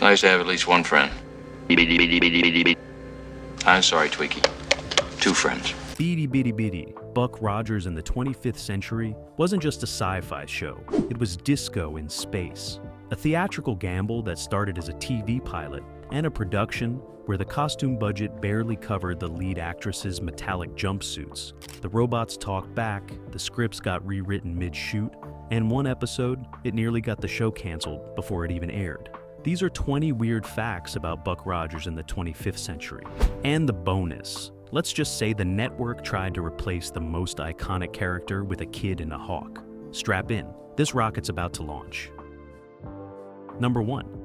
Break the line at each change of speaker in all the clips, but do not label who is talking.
nice to have at least one friend. I'm sorry, Twiki. Two friends.
Beady Bitty Bitty, Buck Rogers in the 25th Century wasn't just a sci-fi show, it was disco in space. A theatrical gamble that started as a TV pilot and a production where the costume budget barely covered the lead actress's metallic jumpsuits. The robots talked back, the scripts got rewritten mid-shoot, and one episode, it nearly got the show canceled before it even aired. These are 20 weird facts about Buck Rogers in the 25th century. And the bonus. Let's just say the network tried to replace the most iconic character with a kid in a hawk. Strap in, this rocket's about to launch. Number 1.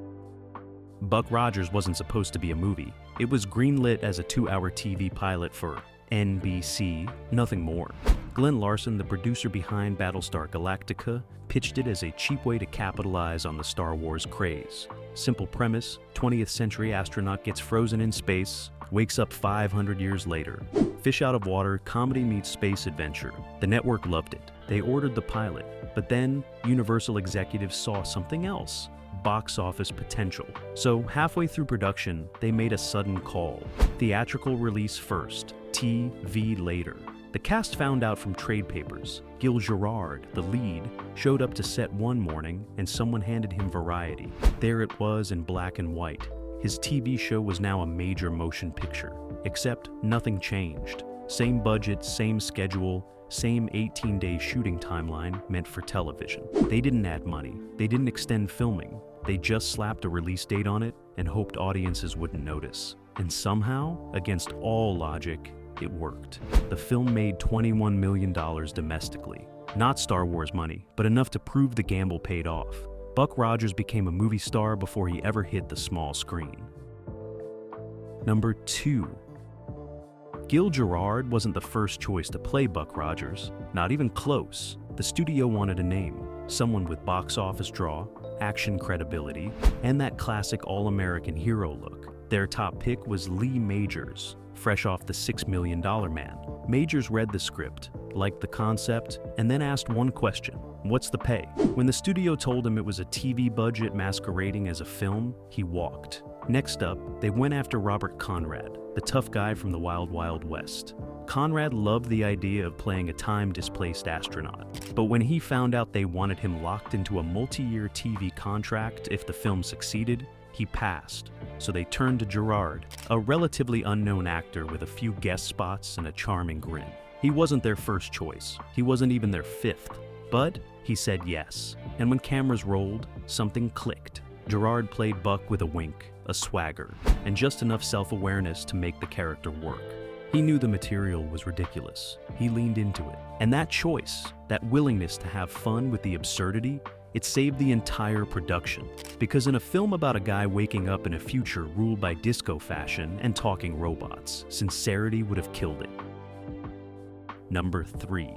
Buck Rogers wasn't supposed to be a movie. It was greenlit as a 2-hour TV pilot for NBC, nothing more. Glenn Larson, the producer behind Battlestar Galactica, pitched it as a cheap way to capitalize on the Star Wars craze. Simple premise, 20th century astronaut gets frozen in space, wakes up 500 years later. Fish out of water, comedy meets space adventure. The network loved it. They ordered the pilot, but then Universal executives saw something else. Box office potential. So halfway through production, they made a sudden call. Theatrical release first, TV later. The cast found out from trade papers. Gil Gerard, the lead, showed up to set one morning and someone handed him Variety. There it was in black and white. His TV show was now a major motion picture, except nothing changed. Same budget, same schedule, same 18-day shooting timeline meant for television. They didn't add money. They didn't extend filming. They just slapped a release date on it and hoped audiences wouldn't notice. And somehow, against all logic, it worked. The film made $21 million domestically. Not Star Wars money, but enough to prove the gamble paid off. Buck Rogers became a movie star before he ever hit the small screen. Number 2. Gil Gerard wasn't the first choice to play Buck Rogers, not even close. The studio wanted a name, someone with box office draw, action credibility, and that classic all-American hero look. Their top pick was Lee Majors, fresh off The $6 Million Man. Majors read the script, liked the concept, and then asked one question: what's the pay? When the studio told him it was a TV budget masquerading as a film, he walked. Next up, they went after Robert Conrad, the tough guy from the Wild Wild West. Conrad loved the idea of playing a time-displaced astronaut, but when he found out they wanted him locked into a multi-year TV contract if the film succeeded, he passed. So they turned to Gerard, a relatively unknown actor with a few guest spots and a charming grin. He wasn't their first choice. He wasn't even their fifth. But he said yes. And when cameras rolled, something clicked. Gerard played Buck with a wink, a swagger, and just enough self-awareness to make the character work. He knew the material was ridiculous. He leaned into it. And that choice, that willingness to have fun with the absurdity, it saved the entire production. Because in a film about a guy waking up in a future ruled by disco fashion and talking robots, sincerity would have killed it. Number 3.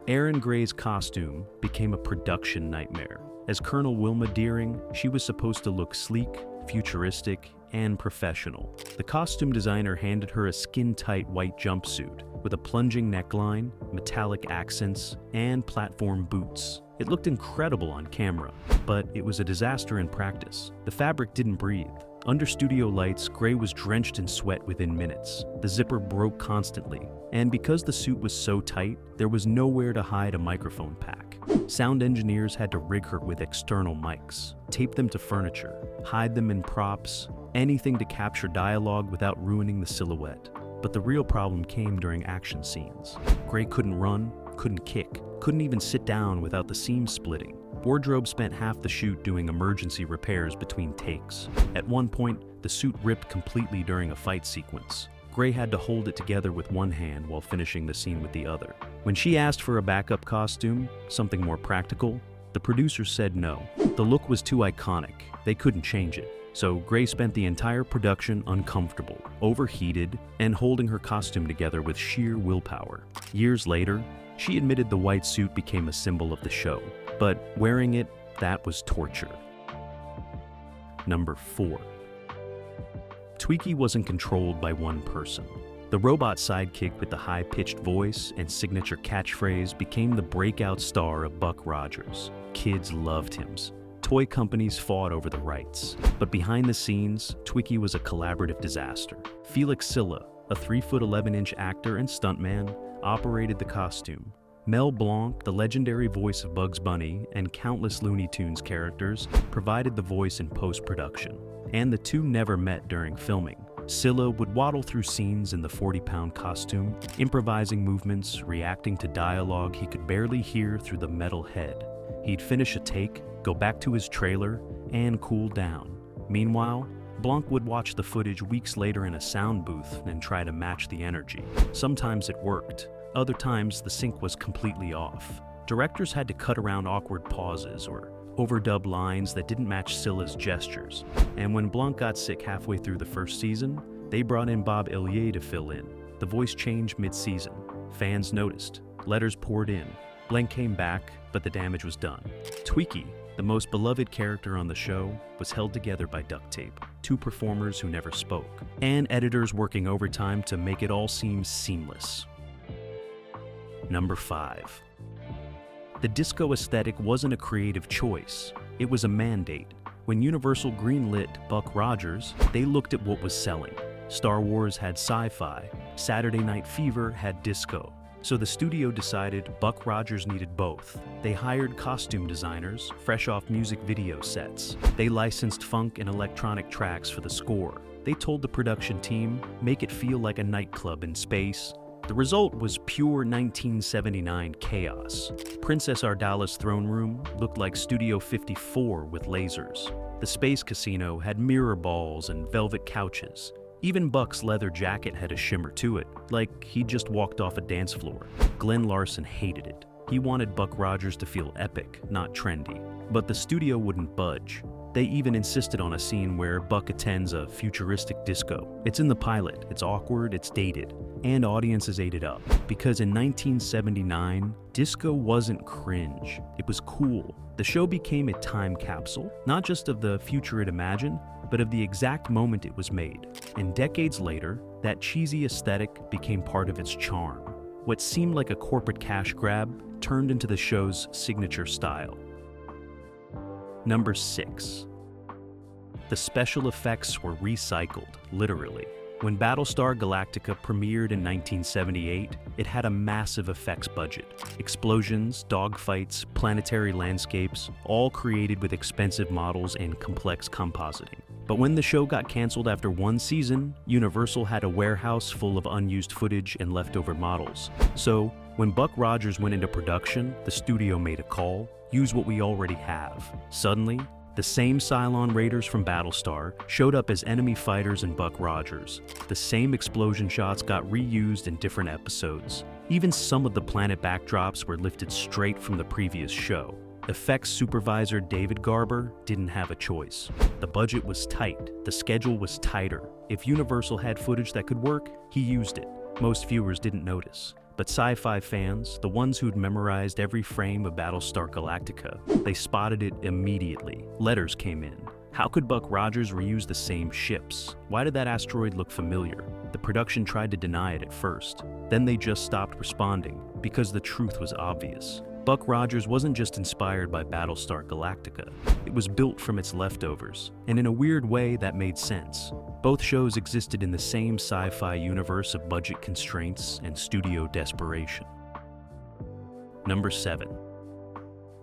Erin Gray's costume became a production nightmare. As Colonel Wilma Deering, she was supposed to look sleek, futuristic, and professional. The costume designer handed her a skin-tight white jumpsuit with a plunging neckline, metallic accents, and platform boots. It looked incredible on camera, but it was a disaster in practice. The fabric didn't breathe. Under studio lights, Gray was drenched in sweat within minutes. The zipper broke constantly, and because the suit was so tight, there was nowhere to hide a microphone pack. Sound engineers had to rig her with external mics, tape them to furniture, hide them in props, anything to capture dialogue without ruining the silhouette. But the real problem came during action scenes. Gray couldn't run, couldn't kick, couldn't even sit down without the seams splitting. Wardrobe spent half the shoot doing emergency repairs between takes. At one point, the suit ripped completely during a fight sequence. Gray had to hold it together with one hand while finishing the scene with the other. When she asked for a backup costume, something more practical, the producers said no. The look was too iconic. They couldn't change it. So Gray spent the entire production uncomfortable, overheated, and holding her costume together with sheer willpower. Years later, she admitted the white suit became a symbol of the show, but wearing it, that was torture. Number 4. Twiki wasn't controlled by one person. The robot sidekick with the high-pitched voice and signature catchphrase became the breakout star of Buck Rogers. Kids loved him. toy companies fought over the rights. But behind the scenes, Twiki was a collaborative disaster. Felix Silla, a 3'11" actor and stuntman, operated the costume. Mel Blanc, the legendary voice of Bugs Bunny and countless Looney Tunes characters, provided the voice in post-production. And the two never met during filming. Silla would waddle through scenes in the 40-pound costume, improvising movements, reacting to dialogue he could barely hear through the metal head. He'd finish a take, go back to his trailer, and cool down. Meanwhile, Blanc would watch the footage weeks later in a sound booth and try to match the energy. Sometimes it worked. Other times, the sync was completely off. Directors had to cut around awkward pauses or overdub lines that didn't match Silla's gestures. And when Blanc got sick halfway through the first season, they brought in Bob Illier to fill in. The voice changed mid-season. Fans noticed. Letters poured in. Blanc came back, but the damage was done. Twiki, the most beloved character on the show, was held together by duct tape, two performers who never spoke, and editors working overtime to make it all seem seamless. Number 5. The disco aesthetic wasn't a creative choice, it was a mandate. When Universal greenlit Buck Rogers, they looked at what was selling. Star Wars had sci-fi, Saturday Night Fever had disco. So the studio decided Buck Rogers needed both. They hired costume designers, fresh off music video sets. They licensed funk and electronic tracks for the score. They told the production team, make it feel like a nightclub in space. The result was pure 1979 chaos. Princess Ardala's throne room looked like Studio 54 with lasers. The space casino had mirror balls and velvet couches. Even Buck's leather jacket had a shimmer to it, like he'd just walked off a dance floor. Glenn Larson hated it. He wanted Buck Rogers to feel epic, not trendy. But the studio wouldn't budge. They even insisted on a scene where Buck attends a futuristic disco. It's in the pilot, it's awkward, it's dated, and audiences ate it up. Because in 1979, disco wasn't cringe, it was cool. The show became a time capsule, not just of the future it imagined, but of the exact moment it was made. And decades later, that cheesy aesthetic became part of its charm. What seemed like a corporate cash grab turned into the show's signature style. Number 6. The special effects were recycled, literally. When Battlestar Galactica premiered in 1978, it had a massive effects budget. Explosions, dogfights, planetary landscapes, all created with expensive models and complex compositing. But when the show got canceled after one season, Universal had a warehouse full of unused footage and leftover models. So, when Buck Rogers went into production, the studio made a call: use what we already have. Suddenly, the same Cylon Raiders from Battlestar showed up as enemy fighters in Buck Rogers. The same explosion shots got reused in different episodes. Even some of the planet backdrops were lifted straight from the previous show. Effects supervisor David Garber didn't have a choice. The budget was tight, the schedule was tighter. If Universal had footage that could work, he used it. Most viewers didn't notice. But sci-fi fans, the ones who'd memorized every frame of Battlestar Galactica, they spotted it immediately. Letters came in. How could Buck Rogers reuse the same ships? Why did that asteroid look familiar? The production tried to deny it at first. Then they just stopped responding, because the truth was obvious. Buck Rogers wasn't just inspired by Battlestar Galactica. It was built from its leftovers, and in a weird way that made sense. Both shows existed in the same sci-fi universe of budget constraints and studio desperation. Number 7.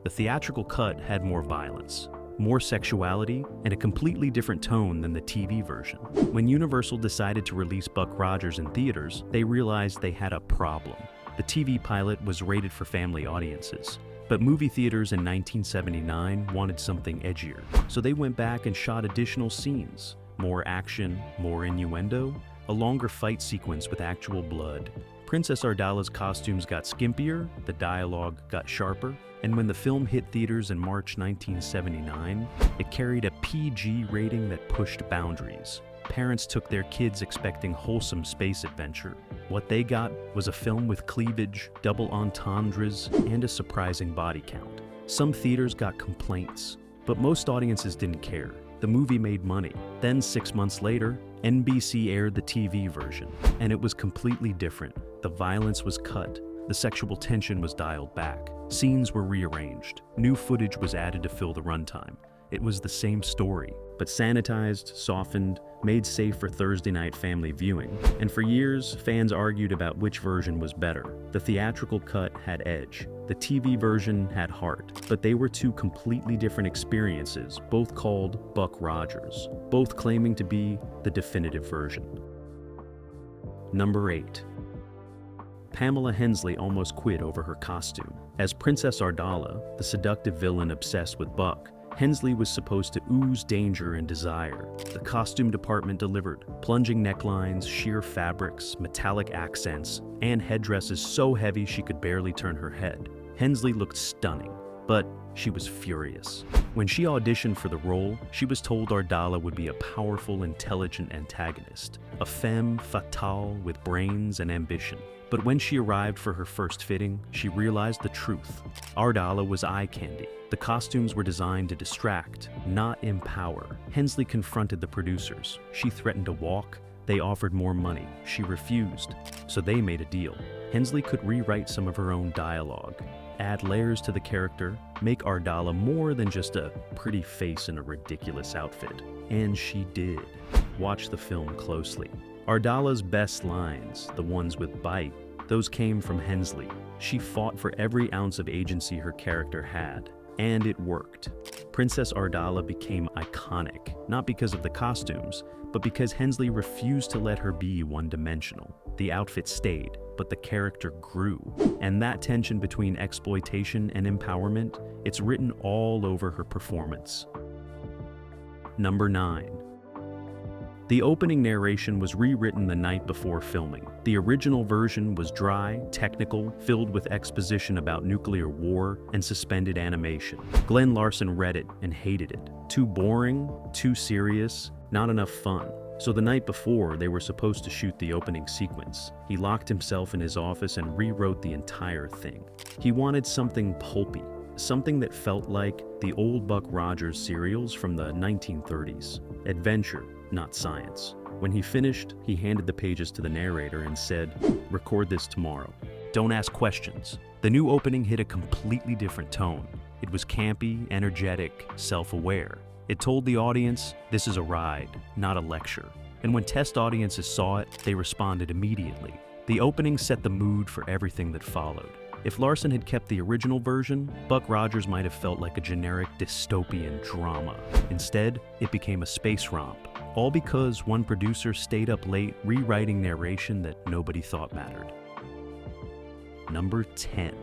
The theatrical cut had more violence, more sexuality, and a completely different tone than the TV version. When Universal decided to release Buck Rogers in theaters, they realized they had a problem. The TV pilot was rated for family audiences, but movie theaters in 1979 wanted something edgier, so they went back and shot additional scenes. More action, more innuendo, a longer fight sequence with actual blood. Princess Ardala's costumes got skimpier, the dialogue got sharper, and when the film hit theaters in March 1979, it carried a PG rating that pushed boundaries. Parents took their kids expecting wholesome space adventure. What they got was a film with cleavage, double entendres, and a surprising body count. Some theaters got complaints, but most audiences didn't care. The movie made money. Then 6 months later, NBC aired the TV version, and it was completely different. The violence was cut. The sexual tension was dialed back. Scenes were rearranged. New footage was added to fill the runtime. It was the same story, but sanitized, softened, made safe for Thursday night family viewing. And for years, fans argued about which version was better. The theatrical cut had edge. The TV version had heart. But they were two completely different experiences, both called Buck Rogers, both claiming to be the definitive version. Number 8. Pamela Hensley almost quit over her costume. As Princess Ardala, the seductive villain obsessed with Buck, Hensley was supposed to ooze danger and desire. The costume department delivered. Plunging necklines, sheer fabrics, metallic accents, and headdresses so heavy she could barely turn her head. Hensley looked stunning, but she was furious. When she auditioned for the role, she was told Ardala would be a powerful, intelligent antagonist, a femme fatale with brains and ambition. But when she arrived for her first fitting, she realized the truth. Ardala was eye candy. The costumes were designed to distract, not empower. Hensley confronted the producers. She threatened to walk. They offered more money. She refused. So they made a deal. Hensley could rewrite some of her own dialogue, add layers to the character, make Ardala more than just a pretty face in a ridiculous outfit. And she did. Watch the film closely. Ardala's best lines, the ones with bite, those came from Hensley. She fought for every ounce of agency her character had, and it worked. Princess Ardala became iconic, not because of the costumes, but because Hensley refused to let her be one-dimensional. The outfit stayed, but the character grew. And that tension between exploitation and empowerment, it's written all over her performance. Number 9. The opening narration was rewritten the night before filming. The original version was dry, technical, filled with exposition about nuclear war and suspended animation. Glenn Larson read it and hated it. Too boring, too serious, not enough fun. So the night before, they were supposed to shoot the opening sequence. He locked himself in his office and rewrote the entire thing. He wanted something pulpy, something that felt like the old Buck Rogers serials from the 1930s. Adventure, not science. When he finished, he handed the pages to the narrator and said, "Record this tomorrow. Don't ask questions." The new opening hit a completely different tone. It was campy, energetic, self-aware. It told the audience, this is a ride, not a lecture. And when test audiences saw it, they responded immediately. The opening set the mood for everything that followed. If Larson had kept the original version, Buck Rogers might have felt like a generic dystopian drama. Instead, it became a space romp. All because one producer stayed up late rewriting narration that nobody thought mattered. Number 10.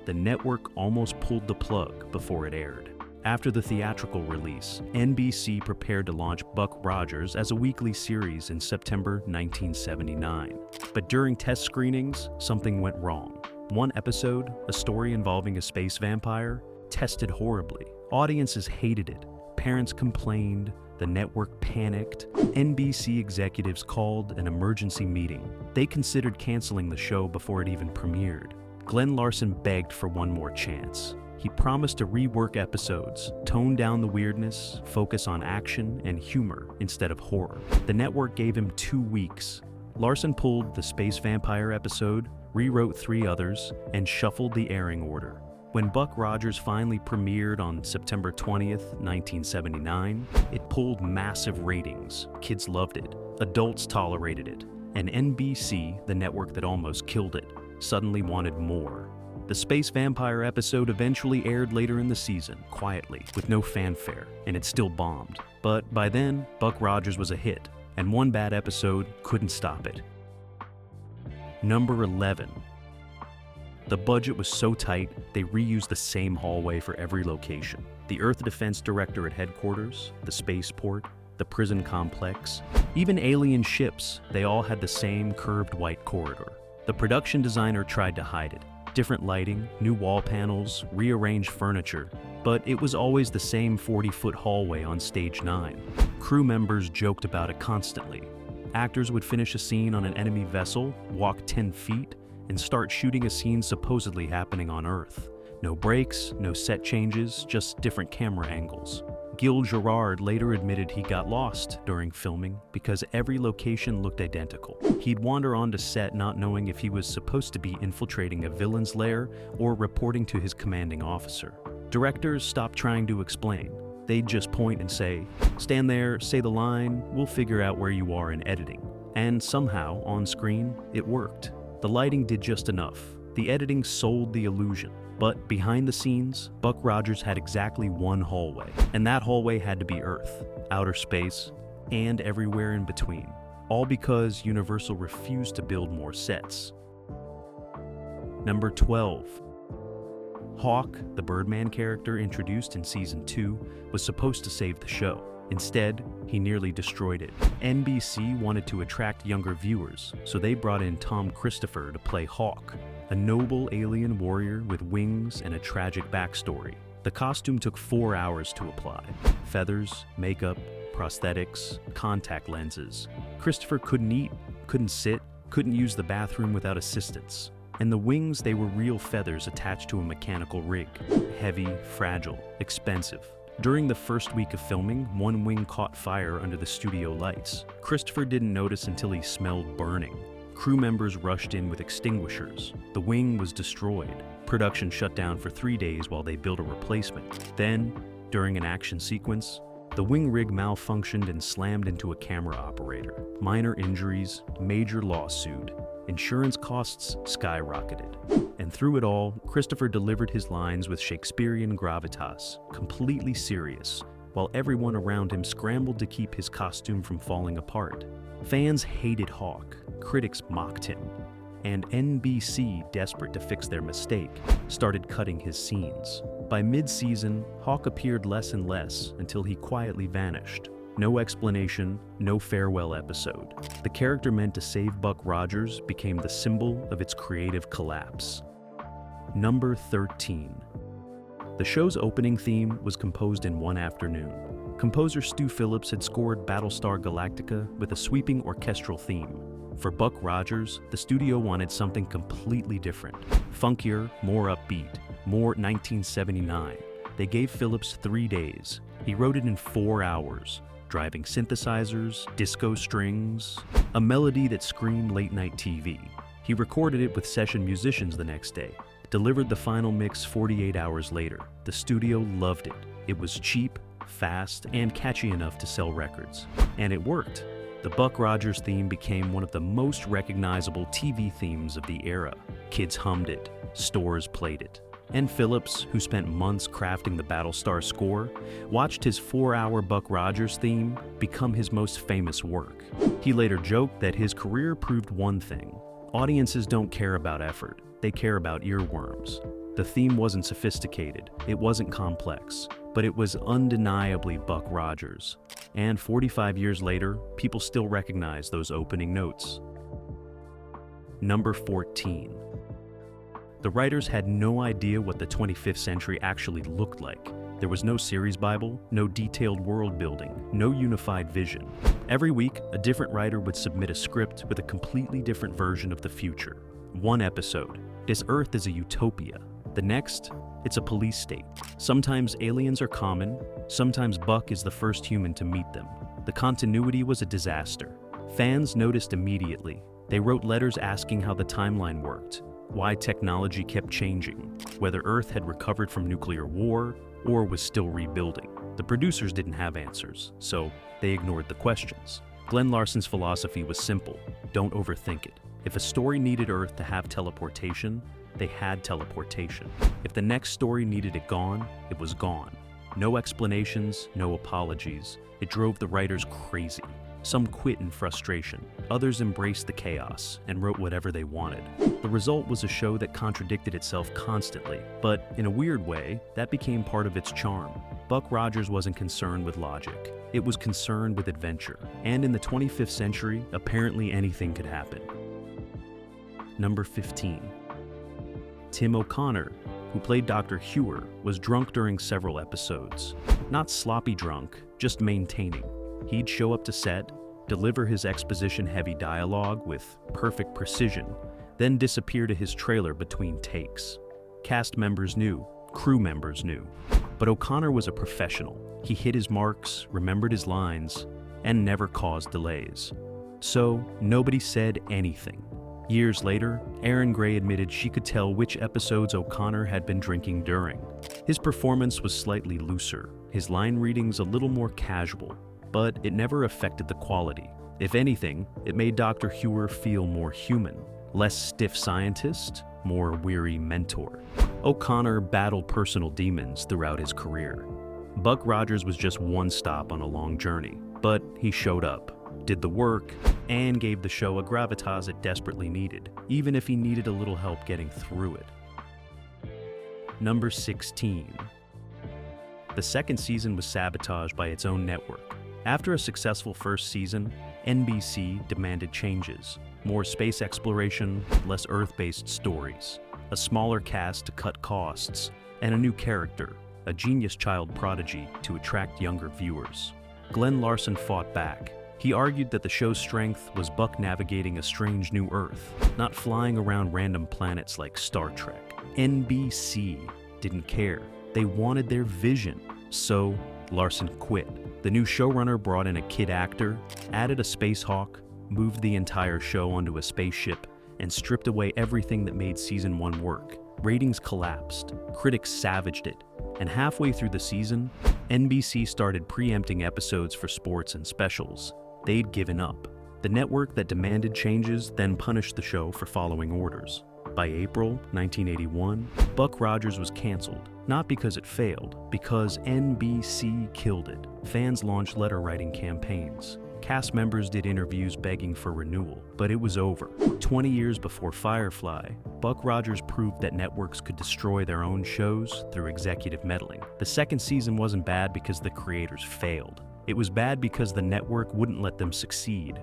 The network almost pulled the plug before it aired. After the theatrical release, NBC prepared to launch Buck Rogers as a weekly series in September 1979. But during test screenings, something went wrong. One episode, a story involving a space vampire, tested horribly. Audiences hated it. Parents complained. The network panicked. NBC executives called an emergency meeting. They considered canceling the show before it even premiered. Glenn Larson begged for one more chance. He promised to rework episodes, tone down the weirdness, focus on action and humor instead of horror. The network gave him 2 weeks. Larson pulled the space vampire episode, rewrote 3 others, and shuffled the airing order. When Buck Rogers finally premiered on September 20th, 1979, it pulled massive ratings. Kids loved it. Adults tolerated it. And NBC, the network that almost killed it, suddenly wanted more. The space vampire episode eventually aired later in the season, quietly, with no fanfare, and it still bombed. But by then, Buck Rogers was a hit, and one bad episode couldn't stop it. Number 11. The budget was so tight, they reused the same hallway for every location. The Earth Defense Director at headquarters, the spaceport, the prison complex, even alien ships, they all had the same curved white corridor. The production designer tried to hide it. Different lighting, new wall panels, rearranged furniture, but it was always the same 40-foot hallway on stage 9. Crew members joked about it constantly. Actors would finish a scene on an enemy vessel, walk 10 feet, and start shooting a scene supposedly happening on Earth. No breaks, no set changes, just different camera angles. Gil Gerard later admitted he got lost during filming because every location looked identical. He'd wander onto set not knowing if he was supposed to be infiltrating a villain's lair or reporting to his commanding officer. Directors stopped trying to explain. They'd just point and say, "Stand there, say the line, we'll figure out where you are in editing." And somehow, on screen, it worked. The lighting did just enough. The editing sold the illusion. But behind the scenes, Buck Rogers had exactly one hallway, and that hallway had to be Earth, outer space, and everywhere in between. All because Universal refused to build more sets. Number 12. Hawk, the Birdman character introduced in Season 2, was supposed to save the show. Instead, he nearly destroyed it. NBC wanted to attract younger viewers, so they brought in Tom Christopher to play Hawk, a noble alien warrior with wings and a tragic backstory. The costume took 4 hours to apply. Feathers, makeup, prosthetics, contact lenses. Christopher couldn't eat, couldn't sit, couldn't use the bathroom without assistance. And the wings, they were real feathers attached to a mechanical rig. Heavy, fragile, expensive. During the first week of filming, one wing caught fire under the studio lights. Christopher didn't notice until he smelled burning. Crew members rushed in with extinguishers. The wing was destroyed. Production shut down for 3 days while they built a replacement. Then, during an action sequence, the wing rig malfunctioned and slammed into a camera operator. Minor injuries, major lawsuit. Insurance costs skyrocketed. And through it all, Christopher delivered his lines with Shakespearean gravitas, completely serious, while everyone around him scrambled to keep his costume from falling apart. Fans hated Hawk, critics mocked him, and NBC, desperate to fix their mistake, started cutting his scenes. By mid-season, Hawk appeared less and less until he quietly vanished. No explanation, no farewell episode. The character meant to save Buck Rogers became the symbol of its creative collapse. Number 13. The show's opening theme was composed in one afternoon. Composer Stu Phillips had scored Battlestar Galactica with a sweeping orchestral theme. For Buck Rogers, the studio wanted something completely different. Funkier, more upbeat, more 1979. They gave Phillips 3 days. He wrote it in 4 hours. Driving synthesizers, disco strings, a melody that screamed late-night TV. He recorded it with session musicians the next day, delivered the final mix 48 hours later. The studio loved it. It was cheap, fast, and catchy enough to sell records. And it worked. The Buck Rogers theme became one of the most recognizable TV themes of the era. Kids hummed it, stores played it. And Phillips, who spent months crafting the Battlestar score, watched his 4-hour Buck Rogers theme become his most famous work. He later joked that his career proved one thing: audiences don't care about effort, they care about earworms. The theme wasn't sophisticated, it wasn't complex, but it was undeniably Buck Rogers. And 45 years later, people still recognize those opening notes. Number 14. The writers had no idea what the 25th century actually looked like. There was no series Bible, no detailed world building, no unified vision. Every week, a different writer would submit a script with a completely different version of the future. One episode: this Earth is a utopia. The next, it's a police state. Sometimes aliens are common, sometimes Buck is the first human to meet them. The continuity was a disaster. Fans noticed immediately. They wrote letters asking how the timeline worked, why technology kept changing, whether Earth had recovered from nuclear war or was still rebuilding. The producers didn't have answers, so they ignored the questions. Glenn Larson's philosophy was simple: don't overthink it. If a story needed Earth to have teleportation, they had teleportation. If the next story needed it gone, it was gone. No explanations, no apologies. It drove the writers crazy. Some quit in frustration. Others embraced the chaos and wrote whatever they wanted. The result was a show that contradicted itself constantly, but in a weird way, that became part of its charm. Buck Rogers wasn't concerned with logic. It was concerned with adventure. And in the 25th century, apparently anything could happen. Number 15. Tim O'Connor, who played Dr. Hewer, was drunk during several episodes. Not sloppy drunk, just maintaining. He'd show up to set, deliver his exposition-heavy dialogue with perfect precision, then disappear to his trailer between takes. Cast members knew, crew members knew. But O'Connor was a professional. He hit his marks, remembered his lines, and never caused delays. So nobody said anything. Years later, Erin Gray admitted she could tell which episodes O'Connor had been drinking during. His performance was slightly looser, his line readings a little more casual, but it never affected the quality. If anything, it made Dr. Huer feel more human, less stiff scientist, more weary mentor. O'Connor battled personal demons throughout his career. Buck Rogers was just one stop on a long journey, but he showed up, did the work, and gave the show a gravitas it desperately needed, even if he needed a little help getting through it. Number 16. The second season was sabotaged by its own network. After a successful first season, NBC demanded changes. More space exploration, less Earth-based stories, a smaller cast to cut costs, and a new character, a genius child prodigy to attract younger viewers. Glenn Larson fought back. He argued that the show's strength was Buck navigating a strange new Earth, not flying around random planets like Star Trek. NBC didn't care. They wanted their vision. So, Larson quit. The new showrunner brought in a kid actor, added a space hawk, moved the entire show onto a spaceship, and stripped away everything that made season 1 work. Ratings collapsed, critics savaged it, and halfway through the season, NBC started preempting episodes for sports and specials. They'd given up. The network that demanded changes then punished the show for following orders. By April 1981, Buck Rogers was canceled, not because it failed, because NBC killed it. Fans launched letter-writing campaigns. Cast members did interviews begging for renewal, but it was over. 20 years before Firefly, Buck Rogers proved that networks could destroy their own shows through executive meddling. The second season wasn't bad because the creators failed. It was bad because the network wouldn't let them succeed.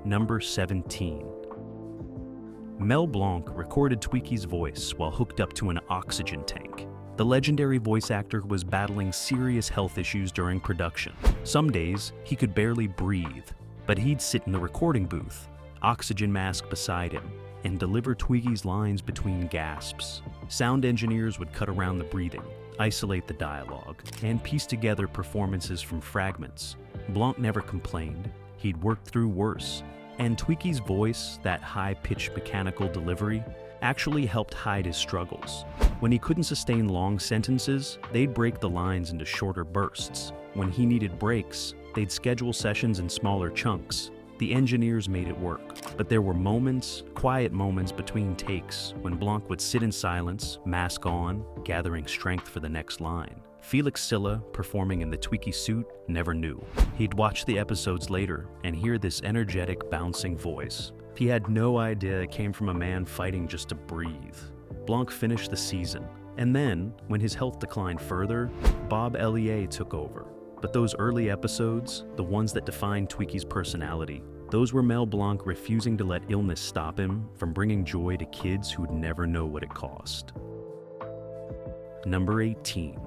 Number 17. Mel Blanc recorded Twiki's voice while hooked up to an oxygen tank. The legendary voice actor was battling serious health issues during production. Some days, he could barely breathe, but he'd sit in the recording booth, oxygen mask beside him, and deliver Twiki's lines between gasps. Sound engineers would cut around the breathing, isolate the dialogue, and piece together performances from fragments. Blanc never complained. He'd worked through worse. And Twiki's voice, that high-pitched mechanical delivery, actually helped hide his struggles. When he couldn't sustain long sentences, they'd break the lines into shorter bursts. When he needed breaks, they'd schedule sessions in smaller chunks. The engineers made it work. But there were moments, quiet moments between takes, when Blanc would sit in silence, mask on, gathering strength for the next line. Felix Silla, performing in the Twiki suit, never knew. He'd watch the episodes later and hear this energetic, bouncing voice. He had no idea it came from a man fighting just to breathe. Blanc finished the season, and then, when his health declined further, Bob Elliott took over. But those early episodes, the ones that defined Twiki's personality, those were Mel Blanc refusing to let illness stop him from bringing joy to kids who'd never know what it cost. Number 18.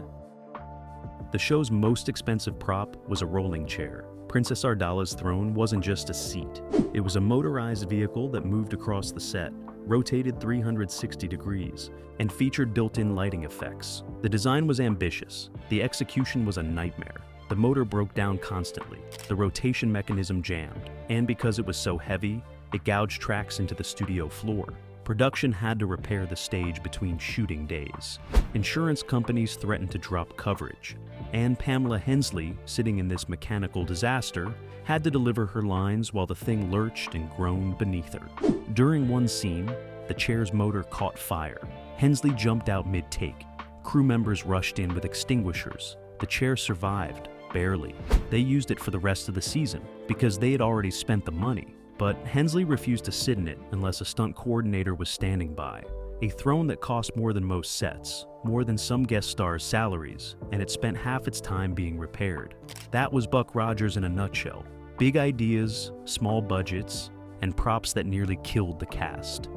The show's most expensive prop was a rolling chair. Princess Ardala's throne wasn't just a seat. It was a motorized vehicle that moved across the set, rotated 360 degrees, and featured built-in lighting effects. The design was ambitious. The execution was a nightmare. The motor broke down constantly. The rotation mechanism jammed. And because it was so heavy, it gouged tracks into the studio floor. Production had to repair the stage between shooting days. Insurance companies threatened to drop coverage. And Pamela Hensley, sitting in this mechanical disaster, had to deliver her lines while the thing lurched and groaned beneath her. During one scene, the chair's motor caught fire. Hensley jumped out mid-take. Crew members rushed in with extinguishers. The chair survived, barely. They used it for the rest of the season because they had already spent the money. But Hensley refused to sit in it unless a stunt coordinator was standing by. A throne that cost more than most sets, more than some guest stars' salaries, and it spent half its time being repaired. That was Buck Rogers in a nutshell. Big ideas, small budgets, and props that nearly killed the cast.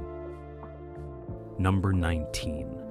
Number 19.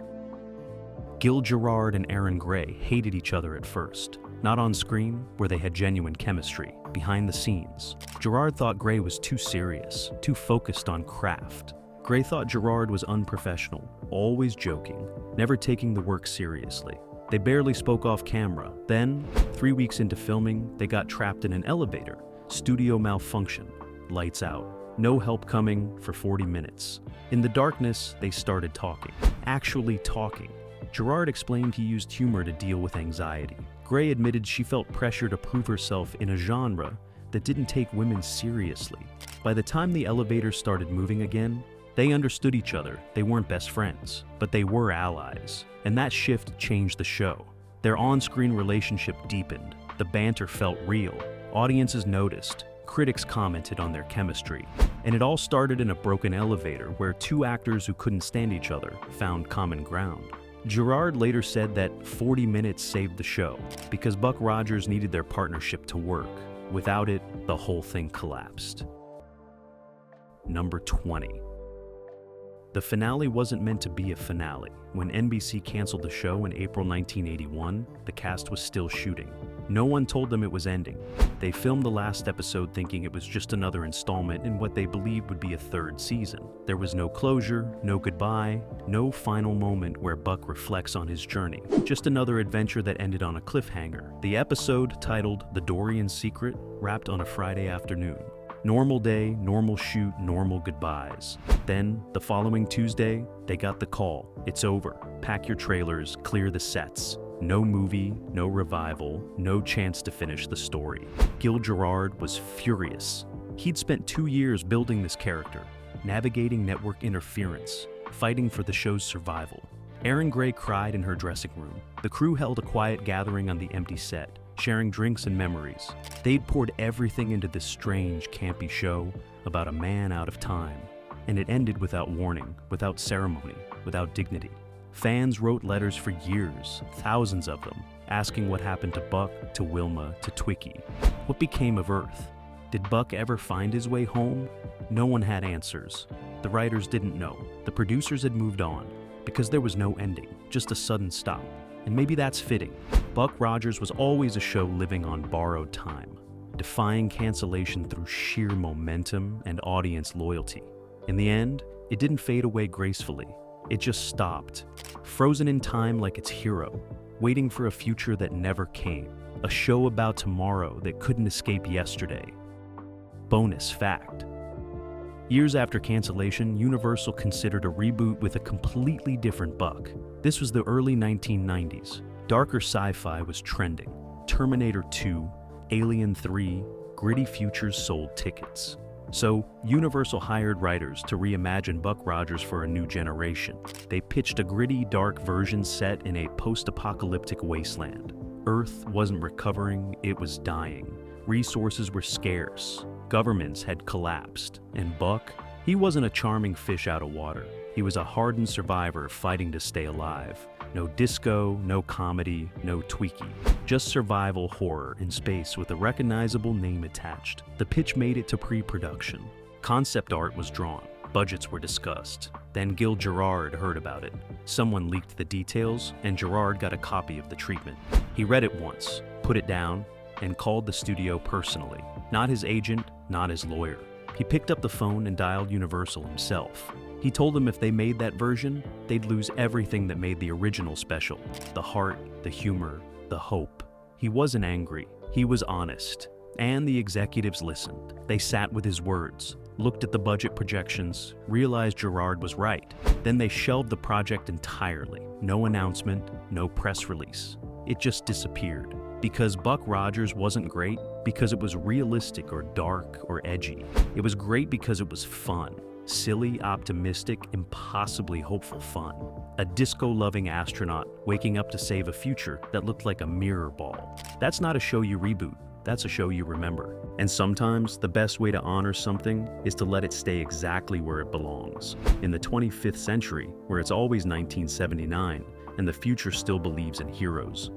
Gil Gerard and Erin Gray hated each other at first. Not on screen, where they had genuine chemistry. Behind the scenes, Gerard thought Gray was too serious, too focused on craft. Gray thought Gerard was unprofessional, always joking, never taking the work seriously. They barely spoke off camera. Then, 3 weeks into filming, they got trapped in an elevator. Studio malfunction. Lights out. No help coming for 40 minutes. In the darkness, they started talking. Actually talking. Gerard explained he used humor to deal with anxiety. Gray admitted she felt pressure to prove herself in a genre that didn't take women seriously. By the time the elevator started moving again, they understood each other. They weren't best friends, but they were allies. And that shift changed the show. Their on-screen relationship deepened. The banter felt real. Audiences noticed. Critics commented on their chemistry. And it all started in a broken elevator where two actors who couldn't stand each other found common ground. Gerard later said that 40 minutes saved the show because Buck Rogers needed their partnership to work. Without it, the whole thing collapsed. Number 20. The finale wasn't meant to be a finale. When NBC canceled the show in April 1981, the cast was still shooting. No one told them it was ending. They filmed the last episode thinking it was just another installment in what they believed would be a third season. There was no closure, no goodbye, no final moment where Buck reflects on his journey. Just another adventure that ended on a cliffhanger. The episode, titled The Dorian Secret, wrapped on a Friday afternoon. Normal day, normal shoot, normal goodbyes. Then, the following Tuesday, they got the call. It's over. Pack your trailers, clear the sets. No movie, no revival, no chance to finish the story. Gil Gerard was furious. He'd spent 2 years building this character, navigating network interference, fighting for the show's survival. Erin Gray cried in her dressing room. The crew held a quiet gathering on the empty set, sharing drinks and memories. They'd poured everything into this strange, campy show about a man out of time. And it ended without warning, without ceremony, without dignity. Fans wrote letters for years, thousands of them, asking what happened to Buck, to Wilma, to Twiki. What became of Earth? Did Buck ever find his way home? No one had answers. The writers didn't know. The producers had moved on, because there was no ending, just a sudden stop. And maybe that's fitting. Buck Rogers was always a show living on borrowed time, defying cancellation through sheer momentum and audience loyalty. In the end, it didn't fade away gracefully. It just stopped, frozen in time like its hero, waiting for a future that never came, a show about tomorrow that couldn't escape yesterday. Bonus fact. Years after cancellation, Universal considered a reboot with a completely different Buck. This was the early 1990s. Darker sci-fi was trending. Terminator 2, Alien 3, gritty futures sold tickets. So, Universal hired writers to reimagine Buck Rogers for a new generation. They pitched a gritty, dark version set in a post-apocalyptic wasteland. Earth wasn't recovering, it was dying. Resources were scarce. Governments had collapsed. And Buck, he wasn't a charming fish out of water. He was a hardened survivor fighting to stay alive. No disco, no comedy, no Twiki. Just survival horror in space with a recognizable name attached. The pitch made it to pre-production. Concept art was drawn. Budgets were discussed. Then Gil Gerard heard about it. Someone leaked the details, and Gerard got a copy of the treatment. He read it once, put it down, and called the studio personally. Not his agent, not his lawyer. He picked up the phone and dialed Universal himself. He told them if they made that version, they'd lose everything that made the original special. The heart, the humor, the hope. He wasn't angry. He was honest. And the executives listened. They sat with his words, looked at the budget projections, realized Gerard was right. Then they shelved the project entirely. No announcement, no press release. It just disappeared. Because Buck Rogers wasn't great because it was realistic or dark or edgy. It was great because it was fun. Silly, optimistic, impossibly hopeful fun. A disco-loving astronaut waking up to save a future that looked like a mirror ball. That's not a show you reboot. That's a show you remember. And sometimes, the best way to honor something is to let it stay exactly where it belongs. In the 25th century, where it's always 1979, and the future still believes in heroes.